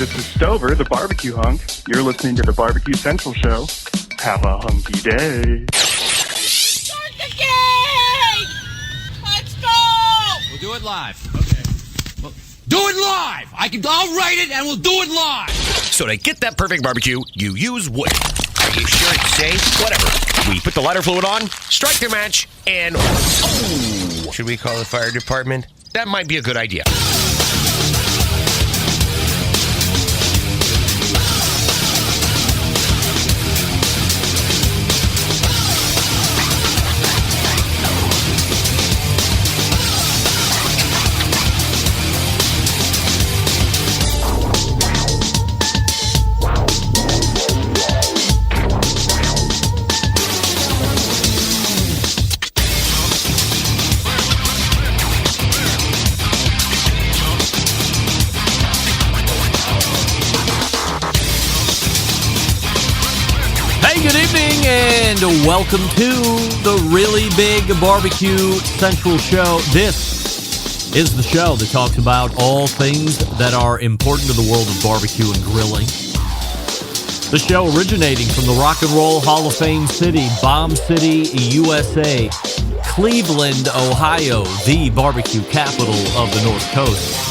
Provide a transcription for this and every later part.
this is Stover, the barbecue hunk. You're listening to the Barbecue Central Show. Have a hunky day. Start the game! Let's go! We'll do it live. Okay. Well, do it live! I'll write it and we'll do it live! So to get that perfect barbecue, you use wood. Are you sure it's safe? Whatever. We put the lighter fluid on, strike the match, and... Oh! Should we call the fire department? That might be a good idea. Good evening and welcome to the Really Big Barbecue Central Show. This is the show that talks about all things that are important to the world of barbecue and grilling. The show originating from the Rock and Roll Hall of Fame city, Bomb City, USA, Cleveland, Ohio, the barbecue capital of the North Coast.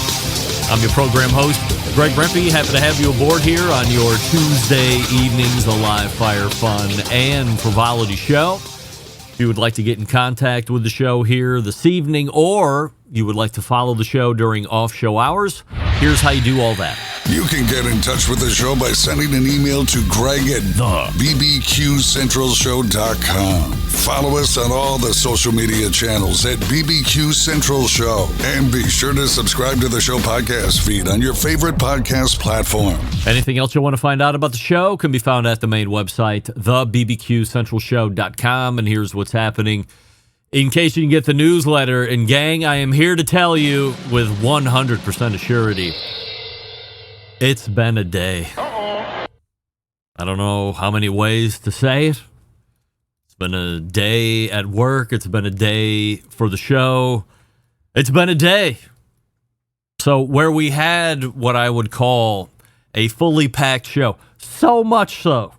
I'm your program host, Greg Rempe. Happy to have you aboard here on your Tuesday evenings, a live fire, fun, and frivolity show. If you would like to get in contact with the show here this evening, or you would like to follow the show during off-show hours, here's how you do all that. You can get in touch with the show by sending an email to Greg at bbqcentralshow.com. Follow us on all the social media channels at BBQ Central Show. And be sure to subscribe to the show podcast feed on your favorite podcast platform. Anything else you want to find out about the show can be found at the main website, thebbqcentralshow.com. And here's what's happening. In case you can get the newsletter, and gang, I am here to tell you with 100% assurity, it's been a day. I don't know how many ways to say it. It's been a day at work. It's been a day for the show. It's been a day. So where we had what I would call a fully packed show, so much so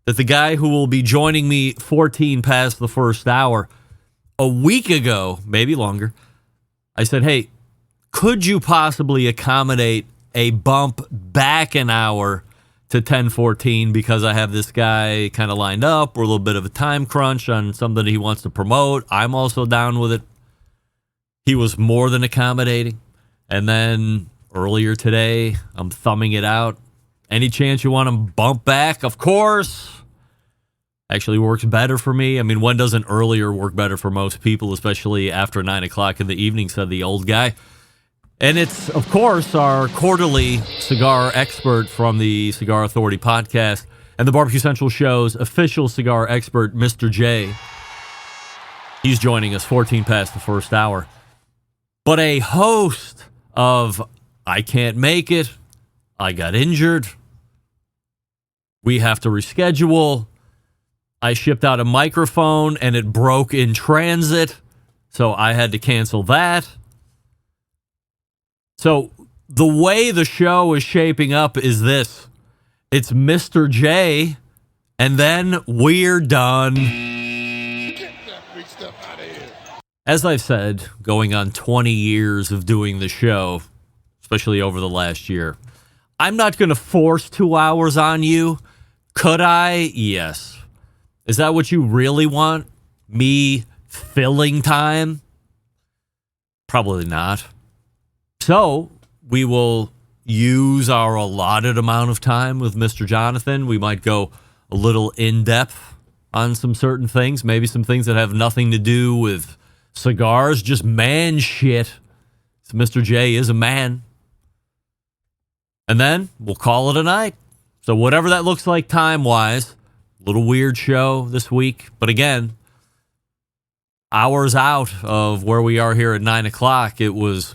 that the guy who will be joining me 14 past the first hour, a week ago, maybe longer, I said, hey, could you possibly accommodate a bump back an hour to 10:14 because I have this guy kind of lined up. We're a little bit of a time crunch on something he wants to promote. I'm also down with it. He was more than accommodating. And then earlier today, I'm thumbing it out. Any chance you want to bump back? Of course. Actually works better for me. I mean, when doesn't earlier work better for most people, especially after 9 o'clock in the evening, said the old guy. And it's, of course, our quarterly cigar expert from the Cigar Authority Podcast and the Barbecue Central Show's official cigar expert, Mr. J. He's joining us 14 past the first hour. But a host of I can't make it, I got injured, we have to reschedule, I shipped out a microphone and it broke in transit, so I had to cancel that. So the way the show is shaping up is this. It's Mr. J, and then we're done. Get that big stuff out of here. As I've said, going on 20 years of doing the show, especially over the last year, I'm not going to force 2 hours on you. Could I? Yes. Is that what you really want? Me filling time? Probably not. So we will use our allotted amount of time with Mr. Jonathan. We might go a little in-depth on some certain things, maybe some things that have nothing to do with cigars, just man shit. So Mr. J is a man. And then we'll call it a night. So whatever that looks like time-wise, a little weird show this week. But again, hours out of where we are here at 9 o'clock, it was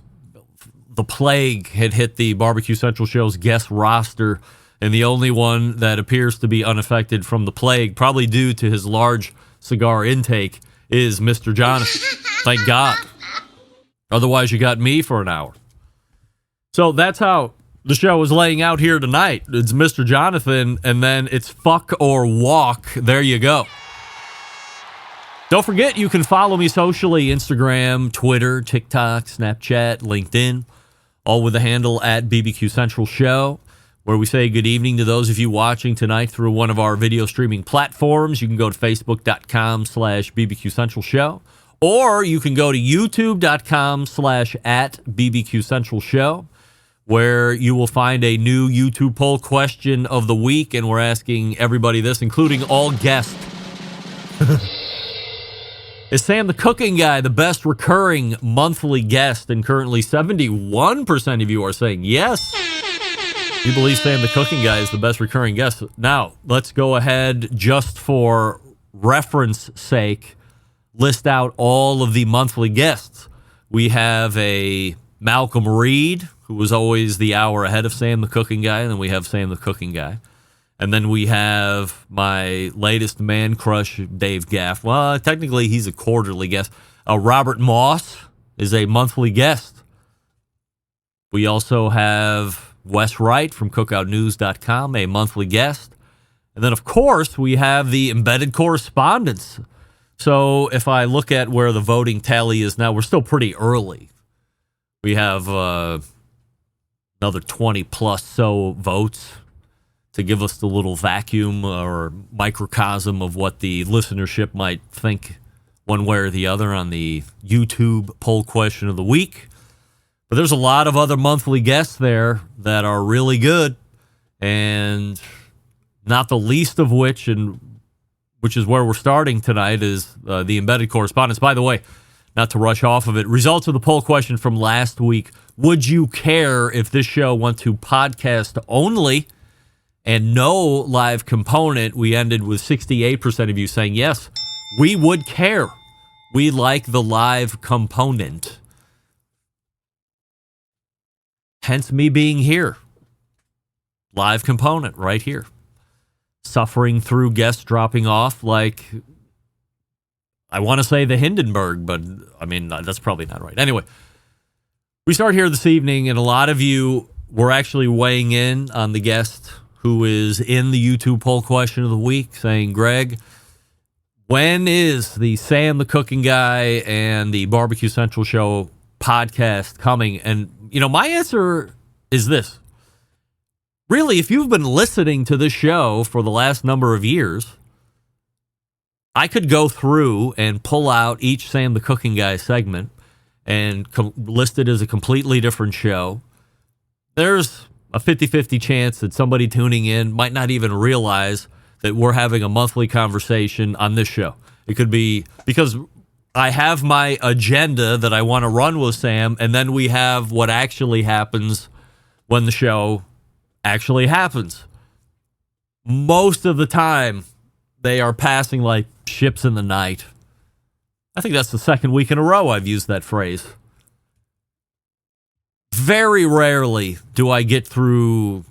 the plague had hit the Barbecue Central Show's guest roster, and the only one that appears to be unaffected from the plague, probably due to his large cigar intake, is Mr. Jonathan. Thank God. Otherwise, you got me for an hour. So that's how the show is laying out here tonight. It's Mr. Jonathan, and then it's fuck or walk. There you go. Don't forget, you can follow me socially, Instagram, Twitter, TikTok, Snapchat, LinkedIn, all with the handle at BBQ Central Show, where we say good evening to those of you watching tonight through one of our video streaming platforms. You can go to facebook.com/BBQ Central Show, or you can go to youtube.com/@BBQ Central Show, where you will find a new YouTube poll question of the week, and we're asking everybody this, including all guests. Is Sam the Cooking Guy the best recurring monthly guest? And currently 71% of you are saying yes. You believe Sam the Cooking Guy is the best recurring guest. Now, let's go ahead, just for reference sake, list out all of the monthly guests. We have a Malcolm Reed, who was always the hour ahead of Sam the Cooking Guy, and then we have Sam the Cooking Guy. And then we have my latest man crush, Dave Gaff. Well, technically, he's a quarterly guest. Robert Moss is a monthly guest. We also have Wes Wright from cookoutnews.com, a monthly guest. And then, of course, we have the embedded correspondents. So if I look at where the voting tally is now, we're still pretty early. We have another 20 plus so votes to give us the little vacuum or microcosm of what the listenership might think one way or the other on the YouTube poll question of the week. But there's a lot of other monthly guests there that are really good, and not the least of which, and which is where we're starting tonight, is the embedded correspondence. By the way, not to rush off of it, results of the poll question from last week. Would you care if this show went to podcast only and no live component? We ended with 68% of you saying yes, we would care. We like the live component. Hence me being here. Live component right here. Suffering through guests dropping off like, I want to say the Hindenburg, but I mean, that's probably not right. Anyway, we start here this evening, and a lot of you were actually weighing in on the guest who is in the YouTube poll question of the week, saying, Greg, when is the Sam the Cooking Guy and the Barbecue Central Show podcast coming? And, you know, my answer is this. Really, if you've been listening to this show for the last number of years, I could go through and pull out each Sam the Cooking Guy segment and list it as a completely different show. There's a 50-50 chance that somebody tuning in might not even realize that we're having a monthly conversation on this show. It could be because I have my agenda that I want to run with Sam, and then we have what actually happens when the show actually happens. Most of the time, they are passing like ships in the night. I think that's the second week in a row I've used that phrase. Very rarely do I get through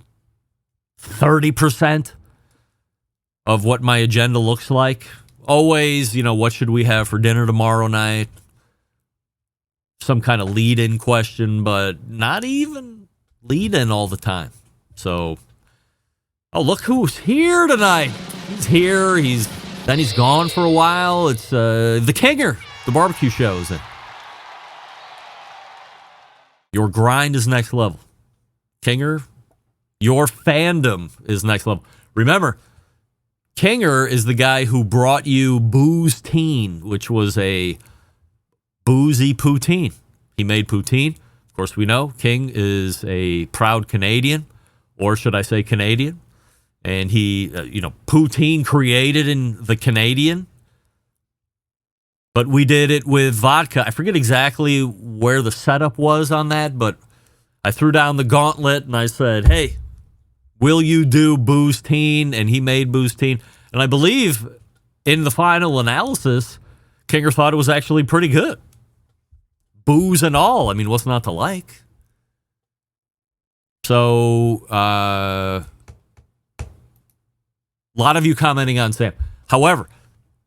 30% of what my agenda looks like. Always, you know, what should we have for dinner tomorrow night? Some kind of lead-in question, but not even lead-in all the time. So, oh, look who's here tonight. He's here. He's gone for a while. It's the Kinger, the barbecue show is in. Your grind is next level. Kinger, your fandom is next level. Remember, Kinger is the guy who brought you Booze Teen, which was a boozy poutine. He made poutine. Of course, we know King is a proud Canadian, or should I say Canadian? And he, poutine created in the Canadian. But we did it with vodka. I forget exactly where the setup was on that, but I threw down the gauntlet and I said, hey, will you do Booze Teen? And he made Booze Teen. And I believe in the final analysis, Kinger thought it was actually pretty good. Booze and all. I mean, what's not to like? So, a lot of you commenting on Sam. However,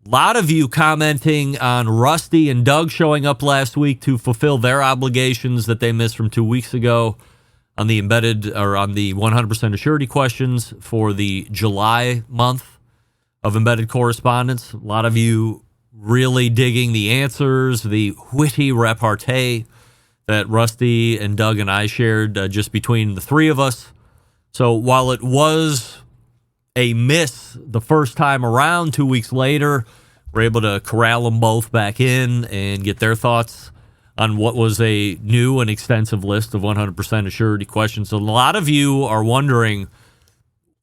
a lot of you commenting on Rusty and Doug showing up last week to fulfill their obligations that they missed from 2 weeks ago. on the embedded or on the 100% assurity questions for the July month of embedded correspondence. A lot of you really digging the answers, the witty repartee that Rusty and Doug and I shared just between the three of us. So while it was a miss the first time around, 2 weeks later, we're able to corral them both back in and get their thoughts on what was a new and extensive list of 100% assurity questions. So a lot of you are wondering,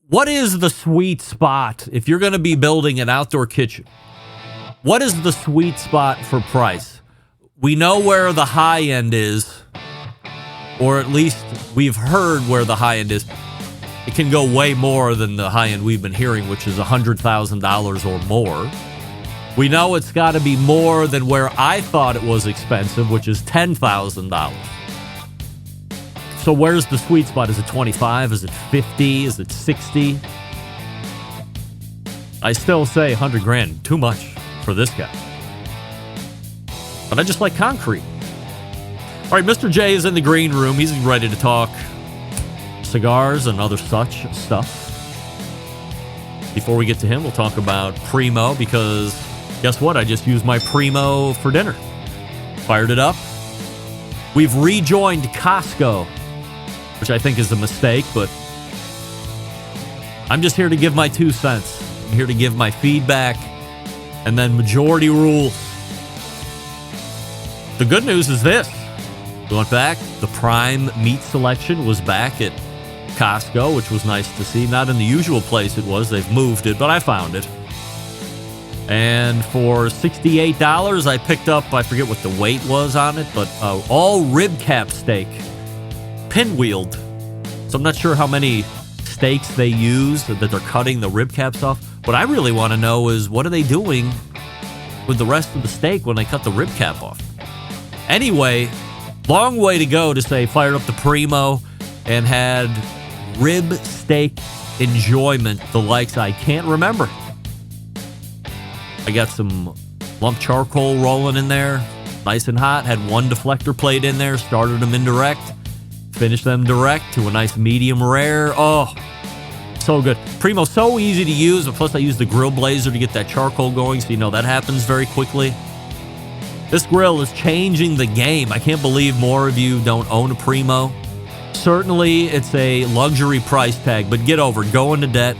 what is the sweet spot if you're going to be building an outdoor kitchen? What is the sweet spot for price? We know where the high end is, or at least we've heard where the high end is. It can go way more than the high end we've been hearing, which is $100,000 or more. We know it's got to be more than where I thought it was expensive, which is $10,000. So where's the sweet spot? Is it 25? Is it 50? Is it 60? I still say 100 grand, too much for this guy. But I just like concrete. All right, Mr. J is in the green room. He's ready to talk cigars and other such stuff. Before we get to him, we'll talk about Primo, because guess what? I just used my Primo for dinner. Fired it up. We've rejoined Costco, which I think is a mistake, but I'm just here to give my 2 cents. I'm here to give my feedback, and then majority rules. The good news is this. We went back. The prime meat selection was back at Costco, which was nice to see. Not in the usual place it was. They've moved it, but I found it. And for $68, I picked up, I forget what the weight was on it, but all rib cap steak, pinwheeled. So I'm not sure how many steaks they use that they're cutting the rib caps off. What I really want to know is, what are they doing with the rest of the steak when they cut the rib cap off? Anyway, long way to go to say fired up the Primo and had rib steak enjoyment the likes I can't remember. I got some lump charcoal rolling in there, nice and hot. Had one deflector plate in there, started them indirect, finished them direct to a nice medium rare. Oh, so good. Primo, so easy to use, but plus I use the grill blazer to get that charcoal going, so you know that happens very quickly. This grill is changing the game. I can't believe more of you don't own a Primo. Certainly, it's a luxury price tag, but get over it. Go into debt,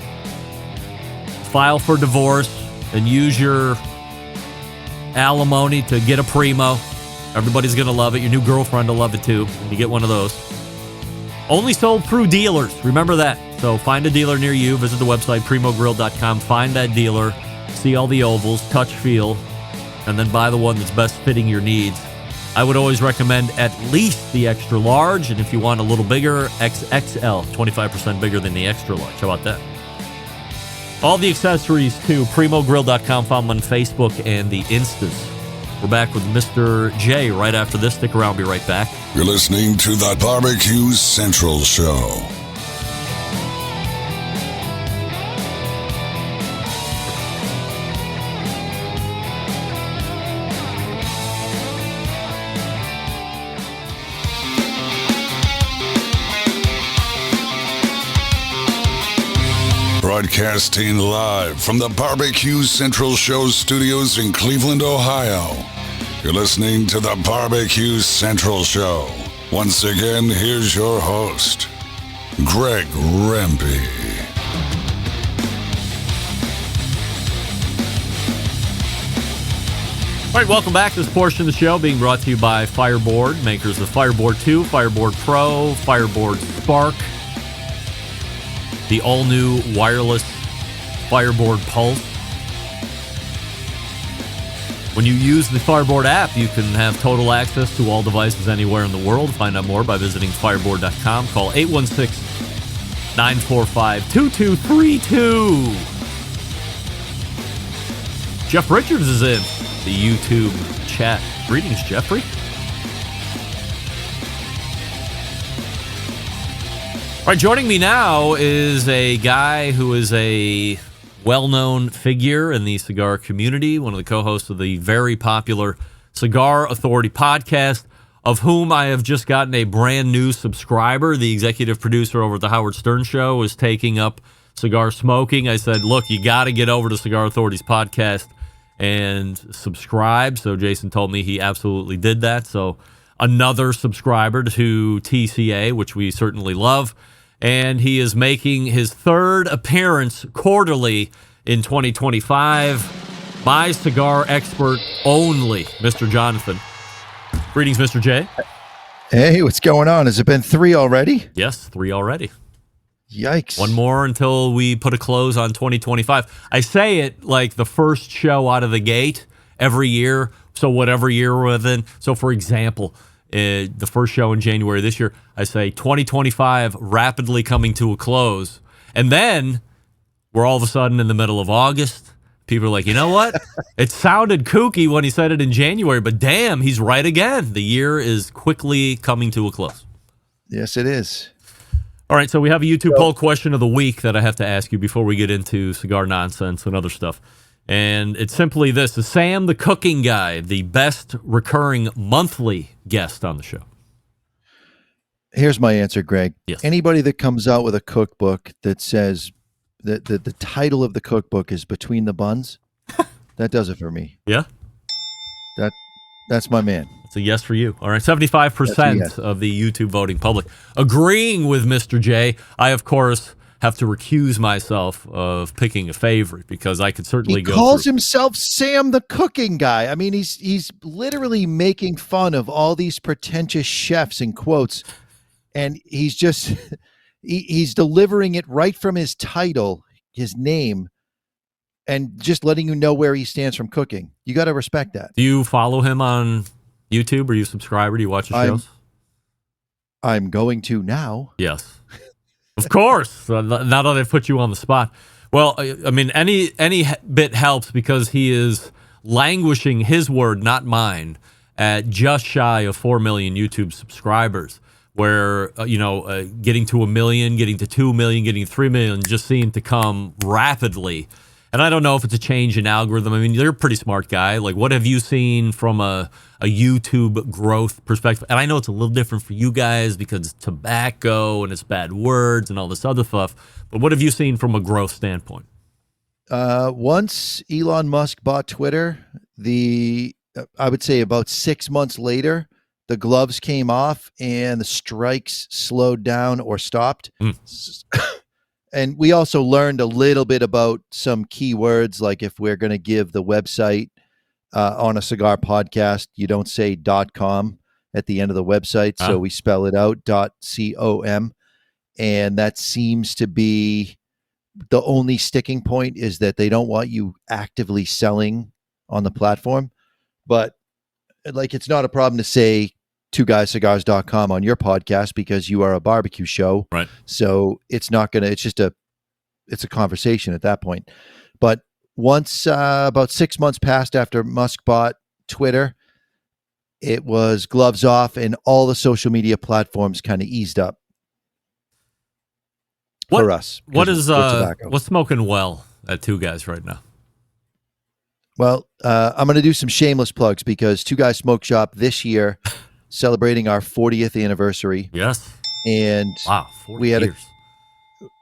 file for divorce, and use your alimony to get a Primo. Everybody's going to love it. Your new girlfriend will love it too when you get one of those. Only sold through dealers. Remember that. So find a dealer near you. Visit the website, primogrill.com. Find that dealer. See all the ovals. Touch, feel. And then buy the one that's best fitting your needs. I would always recommend at least the extra large. And if you want a little bigger, XXL. 25% bigger than the extra large. How about that? All the accessories to primogrill.com. Found them on Facebook and the Instas. We're back with Mr. J right after this. Stick around. Be right back. You're listening to the Barbecue Central Show. Broadcasting live from the Barbecue Central Show studios in Cleveland, Ohio. You're listening to the Barbecue Central Show. Once again, here's your host, Greg Rempe. All right, welcome back to this portion of the show being brought to you by Fireboard, makers of Fireboard 2, Fireboard Pro, Fireboard Spark, the all-new wireless Fireboard Pulse. When you use the Fireboard app, you can have total access to all devices anywhere in the world. Find out more by visiting fireboard.com. Call 816-945-2232. Jeff Richards is in the YouTube chat. Greetings, Jeffrey. All right, joining me now is a guy who is a well-known figure in the cigar community, one of the co-hosts of the very popular Cigar Authority Podcast, of whom I have just gotten a brand new subscriber. The executive producer over at the Howard Stern Show is taking up cigar smoking. I said, look, you got to get over to Cigar Authority's podcast and subscribe. So Jason told me he absolutely did that. So another subscriber to TCA, which we certainly love. And he is making his third appearance quarterly in 2025. My cigar expert only, Mr. Jonathan. Greetings, Mr. J. Hey, what's going on? Has it been 3 already? Yes, 3 already. Yikes. One more until we put a close on 2025. I say it like the first show out of the gate every year. So whatever year we're within. So for example, the first show in January this year, I say 2025 rapidly coming to a close. And then we're all of a sudden in the middle of August. People are like, you know what? It sounded kooky when he said it in January, but damn, he's right again. The year is quickly coming to a close. Yes, it is. All right, so we have a YouTube poll question of the week that I have to ask you before we get into cigar nonsense and other stuff. And it's simply this. Is Sam the cooking guy the best recurring monthly guest on the show? Here's my answer, Greg. Yes. Anybody that comes out with a cookbook that says that the title of the cookbook is Between the Buns, that does it for me. Yeah? That's my man. It's a yes for you. All right, 75% yes. of the YouTube voting public agreeing with Mr. J. I, of course, have to recuse myself of picking a favorite because I could certainly He go calls through. himself Sam the cooking guy. I mean, he's literally making fun of all these pretentious chefs in quotes, and he's just he's delivering it right from his title, his name, and just letting you know where he stands from cooking. You got to respect that. Do you follow him on YouTube? Are you a subscriber? Do you watch his shows? I'm going to now. Yes. Of course. Now that I've put you on the spot. Well, I mean, any bit helps because he is languishing, his word, not mine, at just shy of 4 million YouTube subscribers, where, getting to 1 million, getting to 2 million, getting to 3 million just seem to come rapidly. And I don't know if it's a change in algorithm. I mean, you're a pretty smart guy. Like, what have you seen from a YouTube growth perspective? And I know it's a little different for you guys because it's tobacco and it's bad words and all this other stuff. But what have you seen from a growth standpoint? Once Elon Musk bought Twitter, I would say about 6 months later, the gloves came off and the strikes slowed down or stopped. And we also learned a little bit about some keywords, like if we're going to give the website on a cigar podcast, you don't say .com at the end of the website. So we spell it out .com. And that seems to be the only sticking point, is that they don't want you actively selling on the platform. But like, it's not a problem to say twoguyscigars.com on your podcast because you are a barbecue show. Right. So it's not going to, it's a conversation at that point. But once about 6 months passed after Musk bought Twitter, it was gloves off and all the social media platforms kind of eased up for us. What's smoking well at Two Guys right now? Well, I'm going to do some shameless plugs because Two Guys Smoke Shop this year celebrating our 40th anniversary. Yes. And wow, 40 we had years.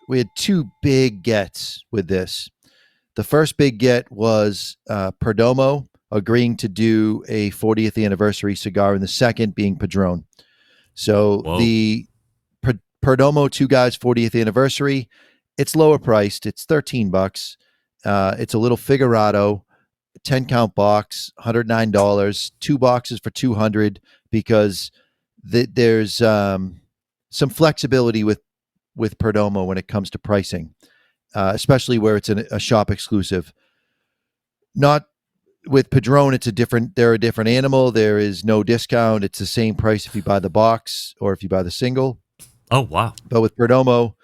We had 2 big gets with this. The first big get was Perdomo agreeing to do a 40th anniversary cigar, and the second being Padron. So the Perdomo Two Guys 40th anniversary, it's lower priced. It's $13. It's a little Figurado, 10 count box, $109, 2 boxes for $200, because there's some flexibility with Perdomo when it comes to pricing, especially where it's a shop exclusive. Not with Padron, they're a different animal. There is no discount. It's the same price if you buy the box or if you buy the single. Oh, wow. But with Perdomo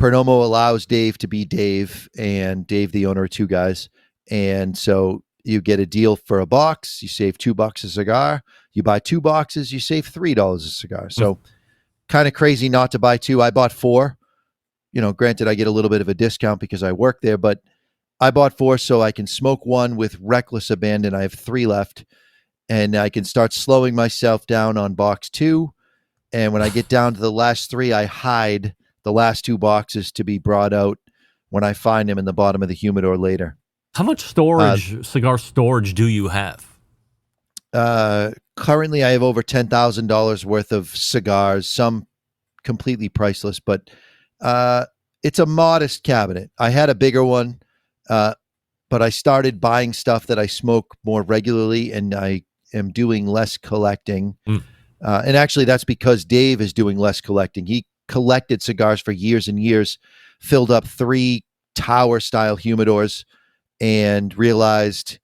allows Dave to be Dave, and Dave, the owner of Two Guys. And so you get a deal for a box, you save $2 a cigar. You buy 2 boxes, you save $3 a cigar. So kind of crazy not to buy 2. I bought 4. Granted, I get a little bit of a discount because I work there, but I bought 4 so I can smoke 1 with reckless abandon. I have 3 left. and I can start slowing myself down on box 2. And when I get down to the last 3, I hide the last 2 boxes to be brought out when I find them in the bottom of the humidor later. How much cigar storage do you have? Currently, I have over $10,000 worth of cigars, some completely priceless, but it's a modest cabinet. I had a bigger one, but I started buying stuff that I smoke more regularly, and I am doing less collecting. And actually, that's because Dave is doing less collecting. He collected cigars for years and years, filled up 3 tower-style humidors, and realized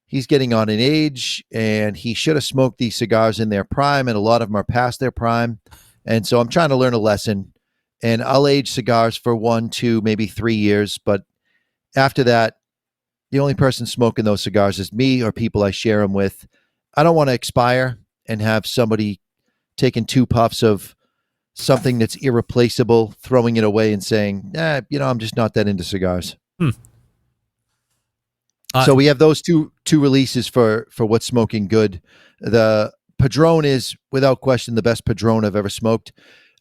he's getting on in age, and he should have smoked these cigars in their prime, and a lot of them are past their prime. And so I'm trying to learn a lesson, and I'll age cigars for 1, 2, maybe 3 years. But after that, the only person smoking those cigars is me or people I share them with. I don't want to expire and have somebody taking 2 puffs of something that's irreplaceable, throwing it away and saying, I'm just not that into cigars. So we have those two releases for what's smoking good. The Padron is, without question, the best Padron I've ever smoked.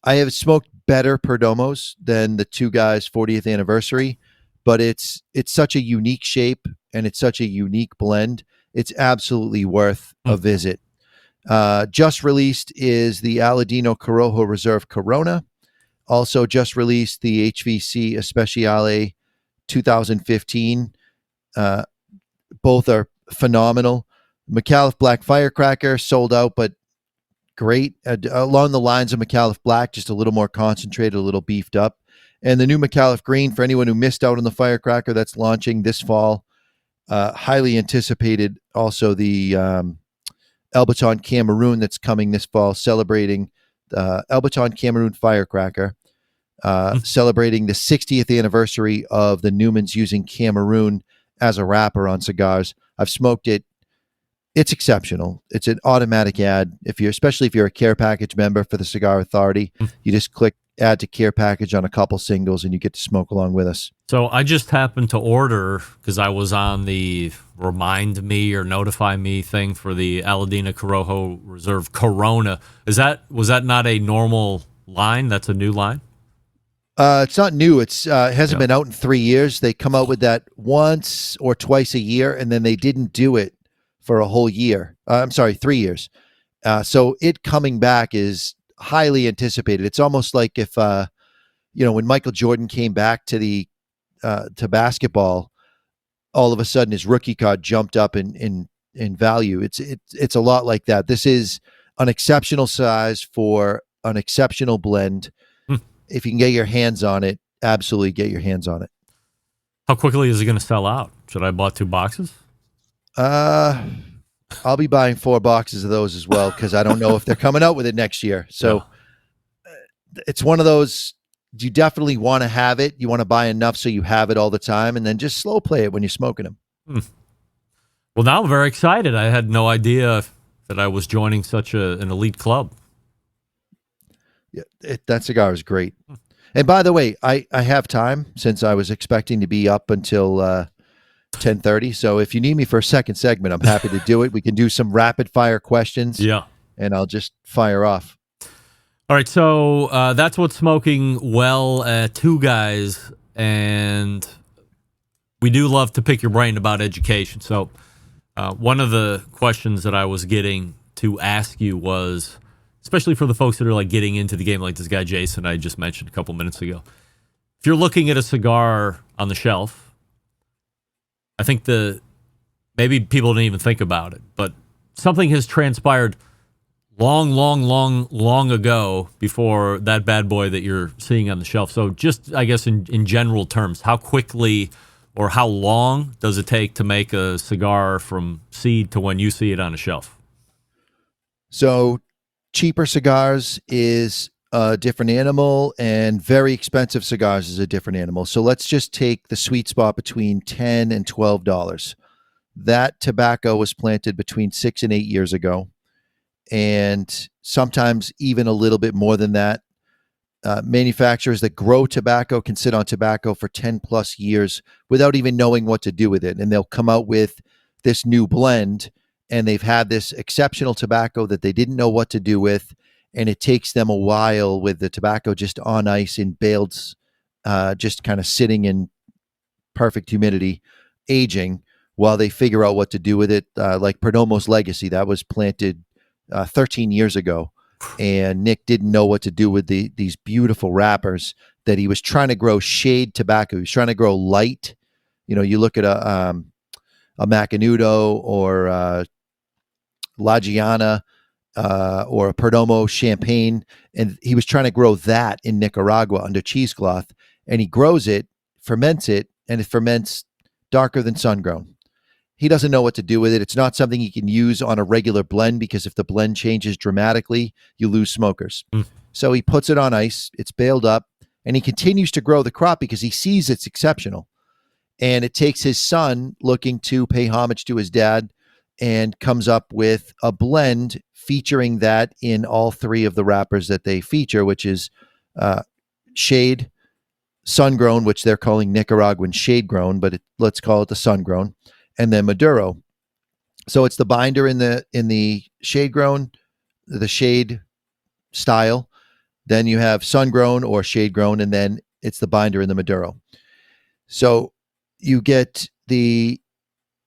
I have smoked better Perdomos than the 2 guys' 40th anniversary, but it's such a unique shape and it's such a unique blend. It's absolutely worth a visit. Just released is the Aladino Corojo Reserve Corona. Also just released the HVC Especiale 2015. Both are phenomenal. McAuliffe Black Firecracker sold out, but great. Along the lines of McAuliffe Black, just a little more concentrated, a little beefed up. And the new McAuliffe Green, for anyone who missed out on the Firecracker, that's launching this fall. Highly anticipated. Also the Elbaton Cameroon that's coming this fall, celebrating the Elbaton Cameroon Firecracker, celebrating the 60th anniversary of the Newmans using Cameroon as a wrapper on cigars. I've smoked it. It's exceptional. It's an automatic add. Especially if you're a care package member for the Cigar Authority, you just click add to care package on a couple singles and you get to smoke along with us. So I just happened to order, because I was on the remind me or notify me thing for the Aladino Corojo Reserve Corona. Was that not a normal line? That's a new line? It's not new. It hasn't been out in 3 years. They come out with that once or twice a year, and then they didn't do it for a whole year. 3 years. So it coming back is highly anticipated. It's almost like if when Michael Jordan came back to basketball, all of a sudden his rookie card jumped up in value. It's a lot like that. This is an exceptional size for an exceptional blend. If you can get your hands on it, absolutely get your hands on it. How quickly is it going to sell out? Should I have bought 2 boxes? I'll be buying 4 boxes of those as well, because I don't know if they're coming out with it next year. So it's one of those, you definitely want to have it. You want to buy enough so you have it all the time, and then just slow play it when you're smoking them. Well, now I'm very excited. I had no idea that I was joining such an elite club. Yeah, that cigar is great. And by the way, I have time, since I was expecting to be up until 10:30. So if you need me for a second segment, I'm happy to do it. We can do some rapid fire questions. Yeah. And I'll just fire off. All right. So that's what's smoking well at 2 Guys. And we do love to pick your brain about education. So one of the questions that I was getting to ask you was, especially for the folks that are like getting into the game, like this guy Jason I just mentioned a couple minutes ago. If you're looking at a cigar on the shelf, I think maybe people didn't even think about it, but something has transpired long ago before that bad boy that you're seeing on the shelf. So just, I guess, in general terms, how quickly or how long does it take to make a cigar from seed to when you see it on a shelf? So cheaper cigars is a different animal, and very expensive cigars is a different animal. So let's just take the sweet spot between $10 and $12. That tobacco was planted between 6 and 8 years ago, and sometimes even a little bit more than that. Manufacturers that grow tobacco can sit on tobacco for 10 plus years without even knowing what to do with it. And they'll come out with this new blend, and they've had this exceptional tobacco that they didn't know what to do with, and it takes them a while with the tobacco just on ice in bales, just kind of sitting in perfect humidity, aging, while they figure out what to do with it. Like Perdomo's Legacy, that was planted 13 years ago, and Nick didn't know what to do with these beautiful wrappers that he was trying to grow shade tobacco. He was trying to grow light. You look at a Macanudo or La Giana or a Perdomo Champagne, and he was trying to grow that in Nicaragua under cheesecloth, and he grows it, ferments it, and it ferments darker than sun-grown. He doesn't know what to do with it. It's not something he can use on a regular blend, because if the blend changes dramatically, you lose smokers. So he puts it on ice, it's baled up, and he continues to grow the crop because he sees it's exceptional. And it takes his son looking to pay homage to his dad and comes up with a blend featuring that in all three of the wrappers that they feature, which is shade, sun-grown, which they're calling Nicaraguan shade-grown, but let's call it the sun-grown, and then Maduro. So it's the binder in the shade-grown, the shade style. Then you have sun-grown or shade-grown, and then it's the binder in the Maduro. So you get the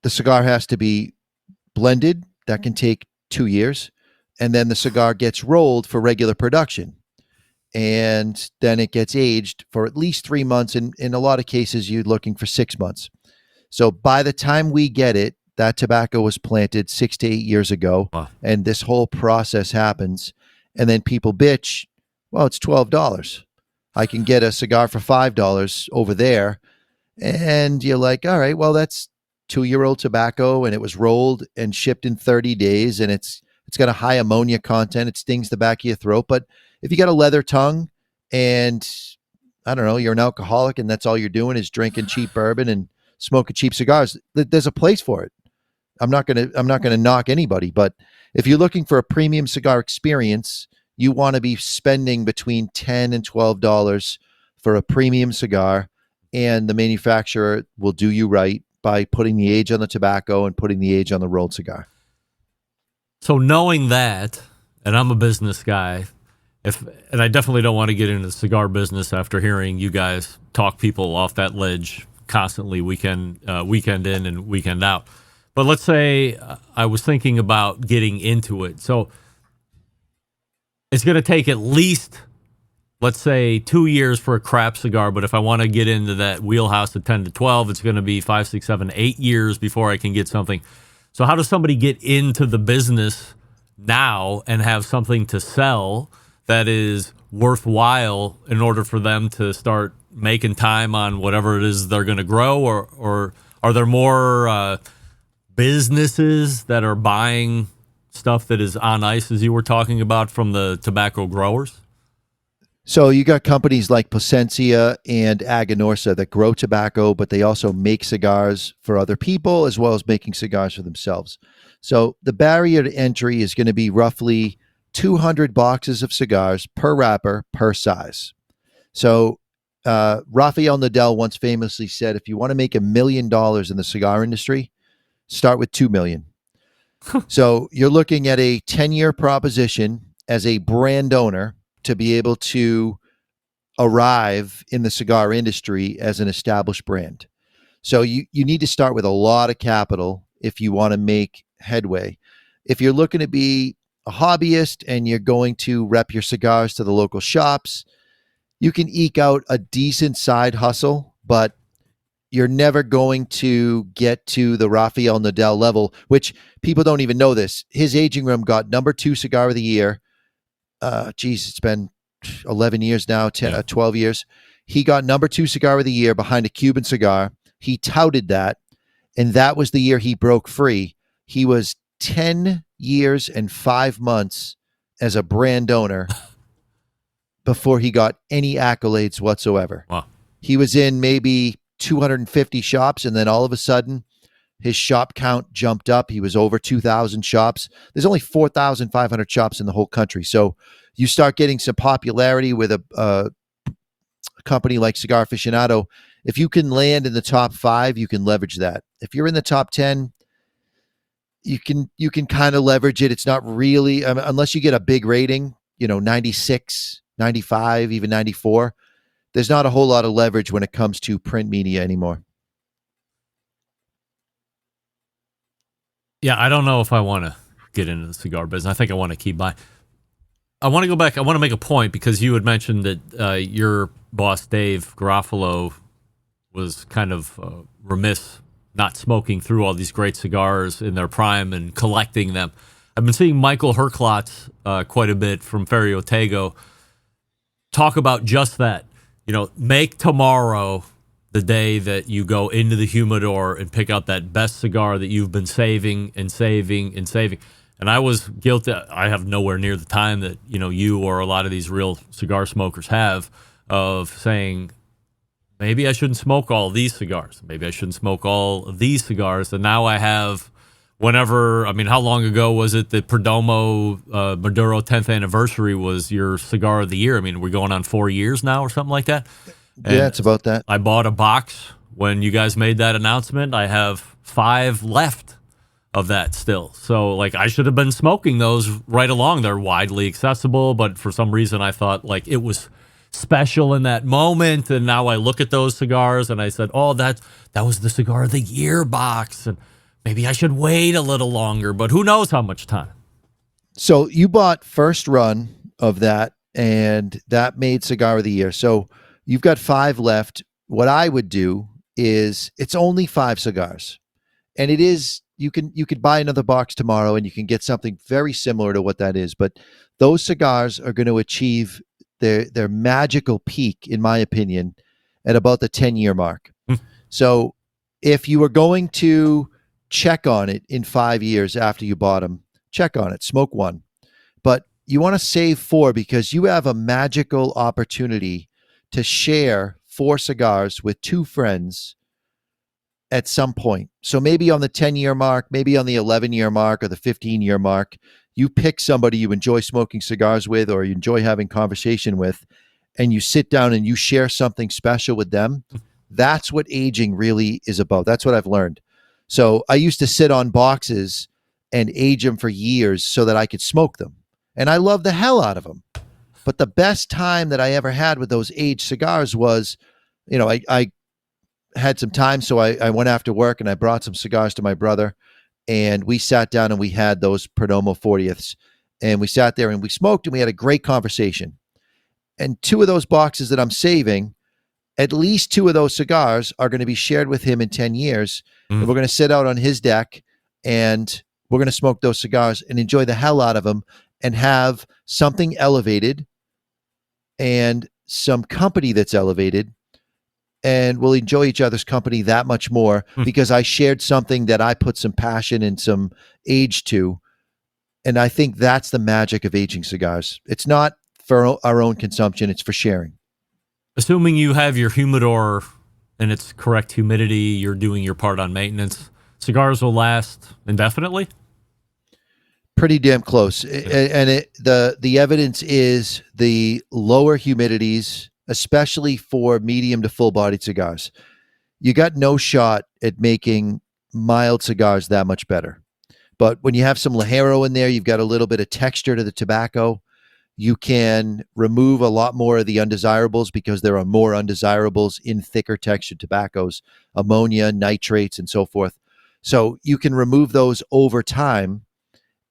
cigar has to be blended. That can take 2 years. And then the cigar gets rolled for regular production. And then it gets aged for at least 3 months. And in a lot of cases, you're looking for 6 months. So by the time we get it, that tobacco was planted 6 to 8 years ago. Wow. And this whole process happens. And then people bitch, well, it's $12. I can get a cigar for $5 over there. And you're like, all right, well, that's 2-year-old tobacco, and it was rolled and shipped in 30 days, and it's got a high ammonia content. It stings the back of your throat. But if you got a leather tongue and, I don't know, you're an alcoholic and that's all you're doing is drinking cheap bourbon and smoking cheap cigars, there's a place for it. I'm not gonna knock anybody, but if you're looking for a premium cigar experience, you want to be spending between $10 and $12 for a premium cigar, and the manufacturer will do you right by putting the age on the tobacco and putting the age on the rolled cigar. So knowing that, and I'm a business guy, and I definitely don't want to get into the cigar business after hearing you guys talk people off that ledge constantly, weekend in and weekend out. But let's say I was thinking about getting into it. So it's going to take at least, let's say, 2 years for a craft cigar. But if I want to get into that wheelhouse of 10 to 12, it's going to be 5, 6, 7, 8 years before I can get something. So how does somebody get into the business now and have something to sell that is worthwhile in order for them to start making time on whatever it is they're going to grow? Or are there more businesses that are buying stuff that is on ice, as you were talking about, from the tobacco growers? So you got companies like Plasencia and Aganorsa that grow tobacco, but they also make cigars for other people as well as making cigars for themselves. So the barrier to entry is going to be roughly 200 boxes of cigars per wrapper per size. So Rafael Nadal once famously said, if you want to make $1 million in the cigar industry, start with 2 million. So you're looking at a 10-year proposition as a brand owner to be able to arrive in the cigar industry as an established brand. So you need to start with a lot of capital if you want to make headway. If you're looking to be a hobbyist and you're going to rep your cigars to the local shops, you can eke out a decent side hustle, but you're never going to get to the Rafael Nadal level, which people don't even know this. His aging room got #2 cigar of the year. It's been 11 years now, 12 years. He got #2 cigar of the year behind a Cuban cigar. He touted that, and that was the year he broke free. He was 10 years and 5 months as a brand owner before he got any accolades whatsoever. Wow. He was in maybe 250 shops, and then all of a sudden, his shop count jumped up. He was over 2,000 shops. There's only 4,500 shops in the whole country. So you start getting some popularity with a company like Cigar Aficionado. If you can land in the top 5, you can leverage that. If you're in the top 10, you can kind of leverage it. It's not really, unless you get a big rating, 96, 95, even 94. There's not a whole lot of leverage when it comes to print media anymore. Yeah, I don't know if I want to get into the cigar business. I think I want to keep buying. I want to go back. I want to make a point because you had mentioned that your boss, Dave Garofalo, was kind of remiss not smoking through all these great cigars in their prime and collecting them. I've been seeing Michael Herklotz quite a bit from Ferio Tego talk about just that. Make tomorrow the day that you go into the humidor and pick out that best cigar that you've been saving and saving and saving. And I was guilty. I have nowhere near the time that, you or a lot of these real cigar smokers have of saying, maybe I shouldn't smoke all these cigars. Maybe I shouldn't smoke all of these cigars. And now I have how long ago was it that Perdomo Maduro 10th anniversary was your cigar of the year? We're going on 4 years now or something like that. And yeah, it's about that. I bought a box when you guys made that announcement. I have 5 left of that still. So, I should have been smoking those right along. They're widely accessible, but for some reason I thought, it was special in that moment. And now I look at those cigars and I said, oh, that was the cigar of the year box. And maybe I should wait a little longer, but who knows how much time. So you bought first run of that, and that made cigar of the year. So you've got 5 left. What I would do is, it's only 5 cigars, and it is, you could buy another box tomorrow and you can get something very similar to what that is. But those cigars are going to achieve their magical peak, in my opinion, at about the 10-year mark. So if you were going to check on it in 5 years after you bought them, check on it, smoke one. But you want to save 4 because you have a magical opportunity to share 4 cigars with 2 friends at some point. So maybe on the 10-year mark, maybe on the 11-year mark or the 15-year mark, you pick somebody you enjoy smoking cigars with or you enjoy having conversation with, and you sit down and you share something special with them. That's what aging really is about. That's what I've learned. So I used to sit on boxes and age them for years so that I could smoke them. And I love the hell out of them. But the best time that I ever had with those aged cigars was, I had some time, so I went after work and I brought some cigars to my brother, and we sat down and we had those Perdomo 40ths, and we sat there and we smoked and we had a great conversation. And 2 of those boxes that I'm saving, at least 2 of those cigars are going to be shared with him in 10 years. And we're going to sit out on his deck and we're going to smoke those cigars and enjoy the hell out of them and have something elevated and some company that's elevated, and we'll enjoy each other's company that much more because I shared something that I put some passion and some age to. And I think that's the magic of aging cigars. It's not for our own consumption, it's for sharing. Assuming you have your humidor and its correct humidity, you're doing your part on maintenance, cigars will last indefinitely? Pretty damn close. And the evidence is the lower humidities, especially for medium to full-bodied cigars. You got no shot at making mild cigars that much better. But when you have some Ligero in there, you've got a little bit of texture to the tobacco. You can remove a lot more of the undesirables because there are more undesirables in thicker textured tobaccos, ammonia, nitrates, and so forth. So you can remove those over time,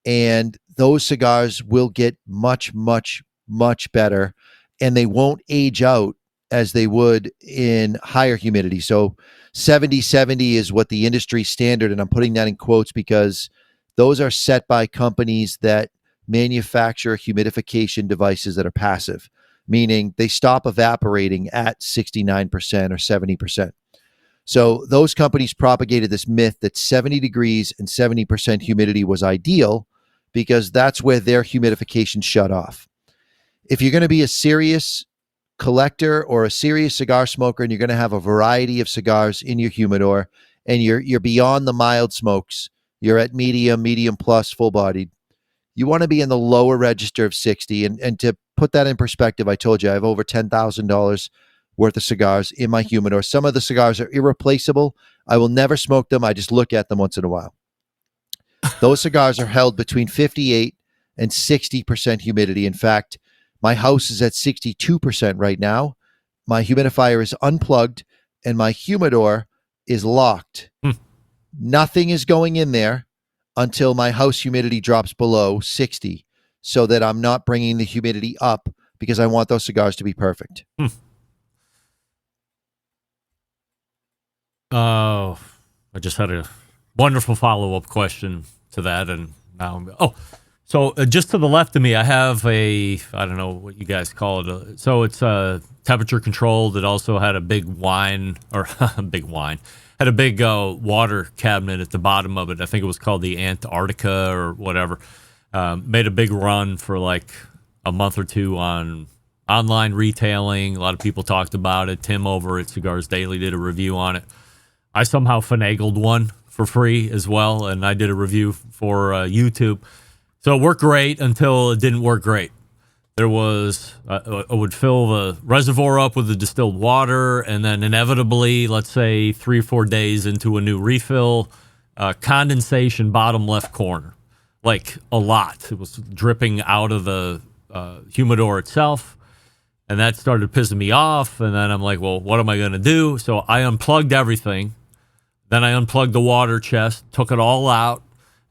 and those cigars will get much, much, much better, and they won't age out as they would in higher humidity. So 70 is what the industry standard, and I'm putting that in quotes because those are set by companies that manufacture humidification devices that are passive, meaning they stop evaporating at 69% or 70%. So those companies propagated this myth that 70 degrees and 70% humidity was ideal because that's where their humidification shut off. If you're going to be a serious collector or a serious cigar smoker and you're going to have a variety of cigars in your humidor and you're beyond the mild smokes, you're at medium plus, full-bodied, you want to be in the lower register of 60. And to put that in perspective, I told you I have over $10,000 worth of cigars in my humidor. Some of the cigars are irreplaceable. I will never smoke them. I just look at them once in a while. Those cigars are held between 58 and 60% humidity. In fact, my house is at 62% right now. My humidifier is unplugged and my humidor is locked. Nothing is going in there until my house humidity drops below 60, so that I'm not bringing the humidity up, because I want those cigars to be perfect. Oh, I just had a wonderful follow-up question to that, and now so just to the left of me, I have I don't know what you guys call it. So it's temperature controlled. It also had a big wine, or had a big water cabinet at the bottom of it. I think it was called the Antarctica or whatever. Made a big run for like a month or two on online retailing. A lot of people talked about it. Tim over at Cigars Daily did a review on it. I somehow finagled one for free as well, and I did a review for YouTube. So it worked great until it didn't work great. There was, I would fill the reservoir up with the distilled water, and then inevitably, let's say 3 or 4 days into a new refill, condensation bottom left corner, like a lot. It was dripping out of the humidor itself, and that started pissing me off. And then I'm like, well, what am I going to do? So I unplugged everything. Then I unplugged the water chest, took it all out,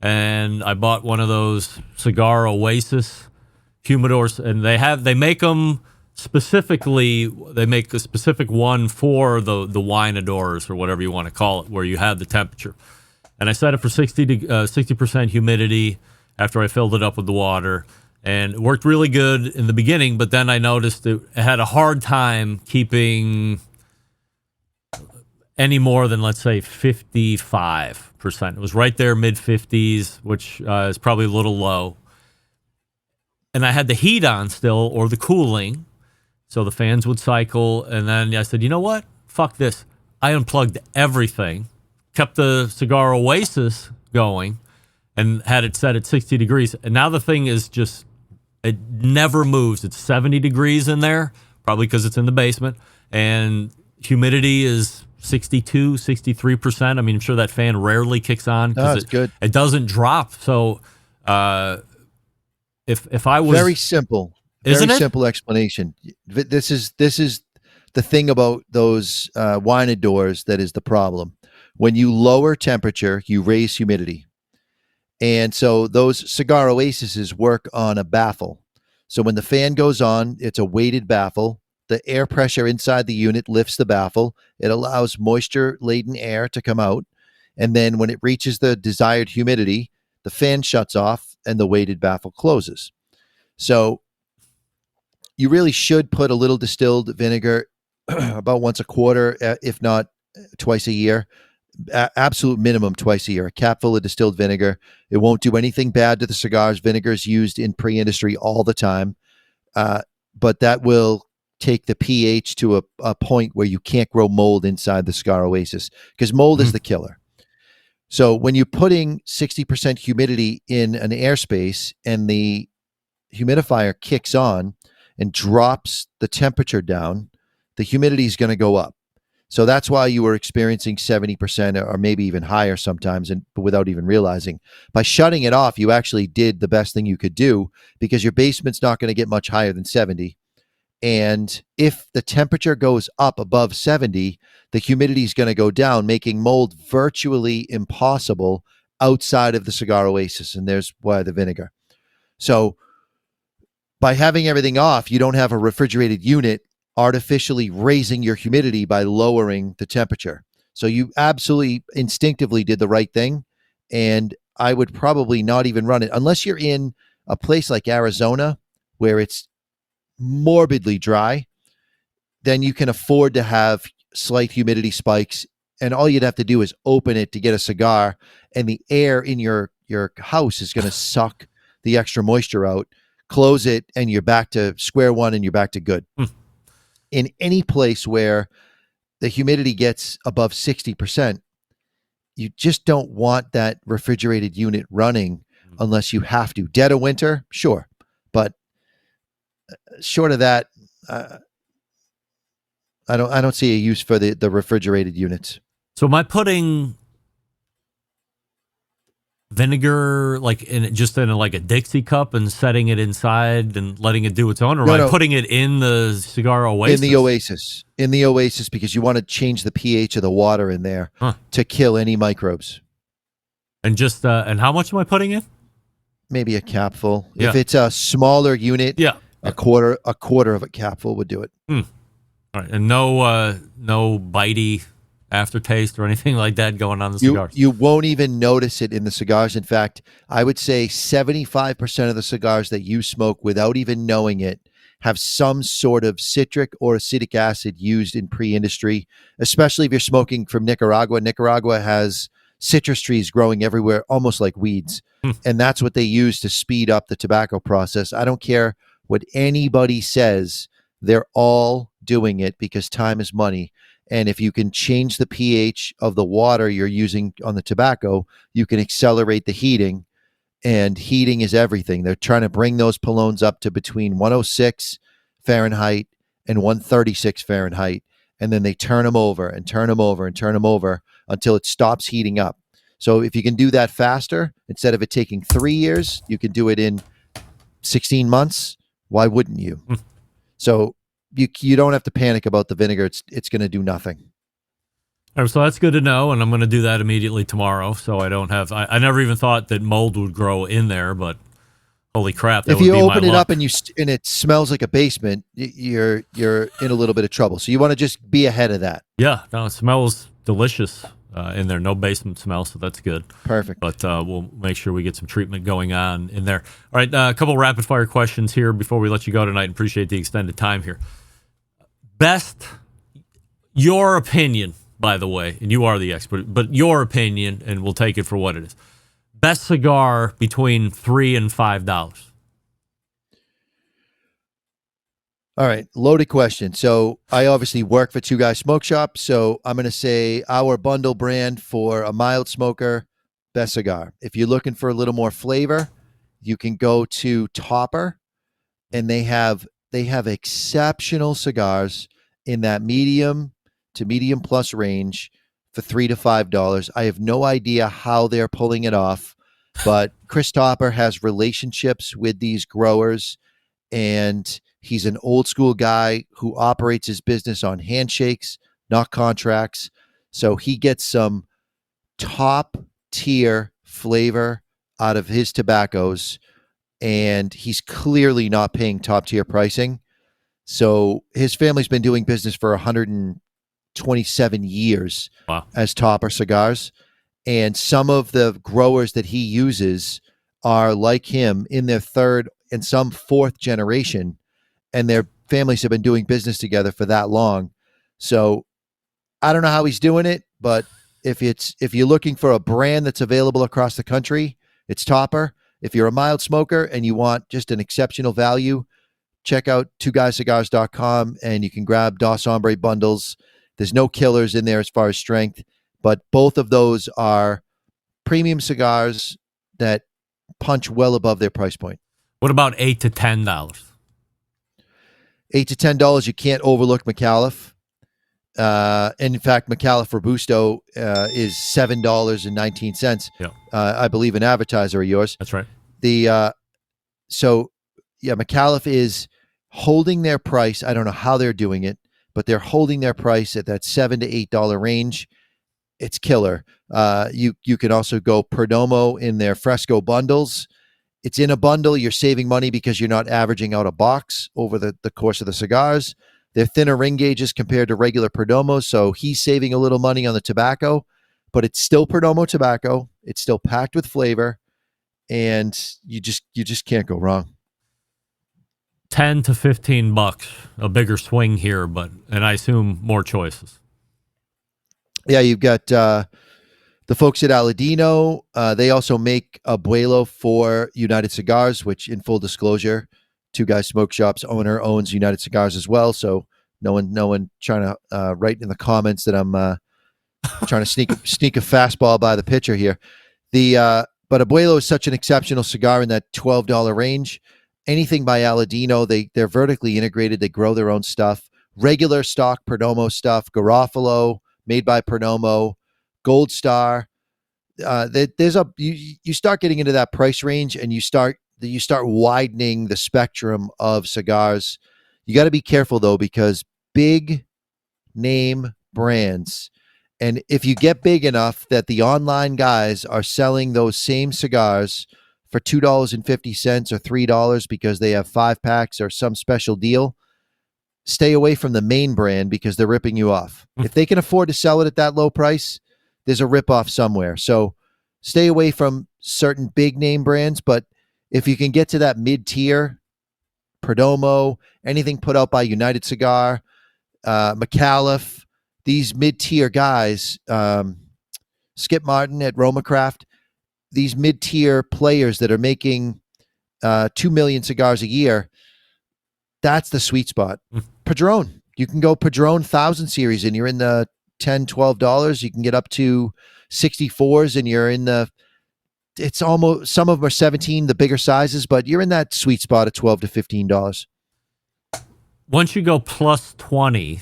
and I bought one of those Cigar Oasis humidors, and they make them specifically. They make a specific one for the wineadors, or whatever you want to call it, where you have the temperature. And I set it for 60% humidity after I filled it up with the water, and it worked really good in the beginning. But then I noticed it had a hard time keeping any more than, let's say, 55%. It was right there, mid-50s, which is probably a little low. And I had the heat on still, or the cooling, so the fans would cycle. And then I said, you know what? Fuck this. I unplugged everything, kept the Cigar Oasis going, and had it set at 60 degrees. And now the thing is just, it never moves. It's 70 degrees in there, probably because it's in the basement. And humidity is 62, 63%. I mean, I'm sure that fan rarely kicks on. That's good. It doesn't drop. So if I was... Very simple. Isn't Very it? simple explanation. This is the thing about those wineadors that is the problem. When you lower temperature, you raise humidity. And so those Cigar Oases work on a baffle. So when the fan goes on, it's a weighted baffle. The air pressure inside the unit lifts the baffle. It allows moisture-laden air to come out. And then when it reaches the desired humidity, the fan shuts off and the weighted baffle closes. So you really should put a little distilled vinegar about once a quarter, if not twice a year. Absolute minimum twice a year. A cap full of distilled vinegar. It won't do anything bad to the cigars. Vinegar is used in pre-industry all the time. But that will take the pH to a point where you can't grow mold inside the Cigar Oasis, because mold is the killer. So when you're putting 60% humidity in an airspace and the humidifier kicks on and drops the temperature down, the humidity is going to go up. So that's why you were experiencing 70% or maybe even higher sometimes, and without even realizing. By shutting it off, you actually did the best thing you could do, because your basement's not going to get much higher than 70. And if the temperature goes up above 70, the humidity is going to go down, making mold virtually impossible outside of the Cigar Oasis. And there's why the vinegar. So by having everything off, you don't have a refrigerated unit artificially raising your humidity by lowering the temperature. So you absolutely instinctively did the right thing. And I would probably not even run it unless you're in a place like Arizona where it's morbidly dry. Then you can afford to have slight humidity spikes, and all you'd have to do is open it to get a cigar, and the air in your house is going to suck the extra moisture out. Close it, and you're back to square one, and you're back to good. In any place where the humidity gets above 60%, you just don't want that refrigerated unit running unless you have to. Dead of winter, sure, but short of that, I don't see a use for the refrigerated units. So am I putting vinegar like just in like a Dixie cup and setting it inside and letting it do its own, or No, am I no. putting it in the cigar oasis? In the oasis, because you want to change the pH of the water in there to kill any microbes. And just and how much am I putting in? Maybe a capful. Yeah. If it's a smaller unit, Yeah. a quarter of a capful would do it. All right, and no bitey aftertaste or anything like that going on the cigars. You won't even notice it in the cigars. In fact, I would say 75% of the cigars that you smoke without even knowing it have some sort of citric or acetic acid used in pre-industry, especially if you're smoking from Nicaragua. Nicaragua has citrus trees growing everywhere, almost like weeds. And that's what they use to speed up the tobacco process. I don't care what anybody says. They're all doing it because time is money. And if you can change the pH of the water you're using on the tobacco, you can accelerate the heating. And heating is everything. They're trying to bring those polones up to between 106 Fahrenheit and 136 Fahrenheit. And then they turn them over and turn them over and turn them over until it stops heating up. So if you can do that faster, instead of it taking 3 years, you can do it in 16 months. Why wouldn't you? So you don't have to panic about the vinegar. It's going to do nothing. All right, so that's good to know, and I'm going to do that immediately tomorrow. So I don't have. I never even thought that mold would grow in there, but holy crap! That If you would be open my it luck. up and it smells like a basement, you're in a little bit of trouble. So you want to just be ahead of that. Yeah, no, it smells delicious in there. No basement smell, so that's good. Perfect. But we'll make sure we get some treatment going on in there. All right, a couple rapid fire questions here before we let you go tonight. Appreciate the extended time here. Your opinion, by the way, and you are the expert, but your opinion, and we'll take it for what it is. Best cigar between $3 and $5. All right, loaded question. So I obviously work for Two Guys Smoke Shop, so I'm going to say our bundle brand for a mild smoker, best cigar. If you're looking for a little more flavor, you can go to Topper, and they have exceptional cigars in that medium to medium plus range for $3 to $5. I have no idea how they're pulling it off, but Chris Topper has relationships with these growers, and he's an old school guy who operates his business on handshakes, not contracts. So he gets some top tier flavor out of his tobaccos, and he's clearly not paying top tier pricing. So his family's been doing business for 127 years as Topper Cigars. And some of the growers that he uses are like him in their third and some fourth generation, and their families have been doing business together for that long. So I don't know how he's doing it, but if you're looking for a brand that's available across the country, it's Topper. If you're a mild smoker and you want just an exceptional value, check out twoguyscigars.com and you can grab Dos Hombre bundles. There's no killers in there as far as strength, but both of those are premium cigars that punch well above their price point. What about $8 to $10? $8 to $10, you can't overlook McAuliffe. And in fact, McAuliffe Robusto is $7.19. Yeah. I believe an advertiser of yours. That's right. McAuliffe is holding their price. I don't know how they're doing it, but they're holding their price at that $7 to $8 range. It's killer. You can also go Perdomo in their Fresco bundles. It's in a bundle. You're saving money because you're not averaging out a box over the course of the cigars. They're thinner ring gauges compared to regular Perdomos, so he's saving a little money on the tobacco, but it's still Perdomo tobacco. It's still packed with flavor, and you just can't go wrong. $10 to $15, a bigger swing here, and I assume more choices. Yeah, you've got the folks at Aladino. They also make Abuelo for United Cigars, which, in full disclosure, Two Guys Smoke Shop's owner owns United Cigars as well. So no one trying to write in the comments that I'm trying to sneak a fastball by the pitcher here. But Abuelo is such an exceptional cigar in that $12 range. Anything by Aladino, they're vertically integrated. They grow their own stuff. Regular stock Perdomo stuff, Garofalo, made by Perdomo, Gold Star, there's a you start getting into that price range, and you start widening the spectrum of cigars. You got to be careful though, because big name brands, and if you get big enough that the online guys are selling those same cigars for $2.50 or $3 because they have 5 packs or some special deal, stay away from the main brand because they're ripping you off. If they can afford to sell it at that low price, there's a ripoff somewhere. So stay away from certain big name brands, but if you can get to that mid-tier, Perdomo, anything put out by United Cigar, McAuliffe, these mid-tier guys, Skip Martin at Roma Craft, these mid-tier players that are making 2 million cigars a year, that's the sweet spot. Padron, you can go Padron 1000 series and you're in the $10, $12. You can get up to 64s and you're in the, it's almost, some of them are 17, the bigger sizes, but you're in that sweet spot of $12 to $15. Once you go plus 20,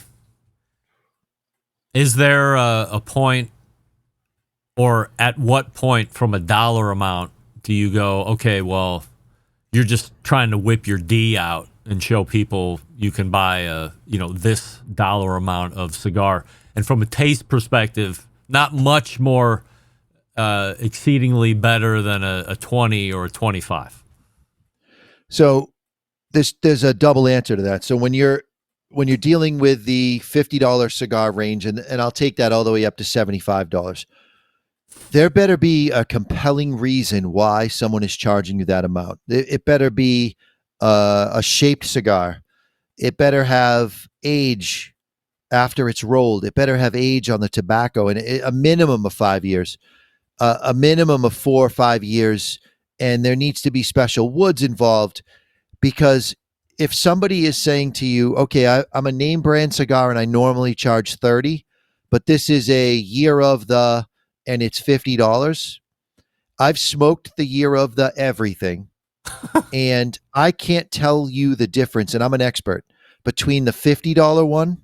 is there a point, or at what point from a dollar amount do you go, okay, well, you're just trying to whip your D out and show people you can buy this dollar amount of cigar? And from a taste perspective, not much more exceedingly better than a 20 or a 25. So there's a double answer to that. So when you're dealing with the $50 cigar range, and I'll take that all the way up to $75, there better be a compelling reason why someone is charging you that amount. It better be a shaped cigar. It better have age after it's rolled. It better have age on the tobacco, and a minimum of 5 years, a minimum of 4 or 5 years, and there needs to be special woods involved. Because if somebody is saying to you, okay, I'm a name brand cigar and I normally charge $30, but this is a year of the, and it's $50. I've smoked the year of the everything, and I can't tell you the difference, and I'm an expert, between the $50 one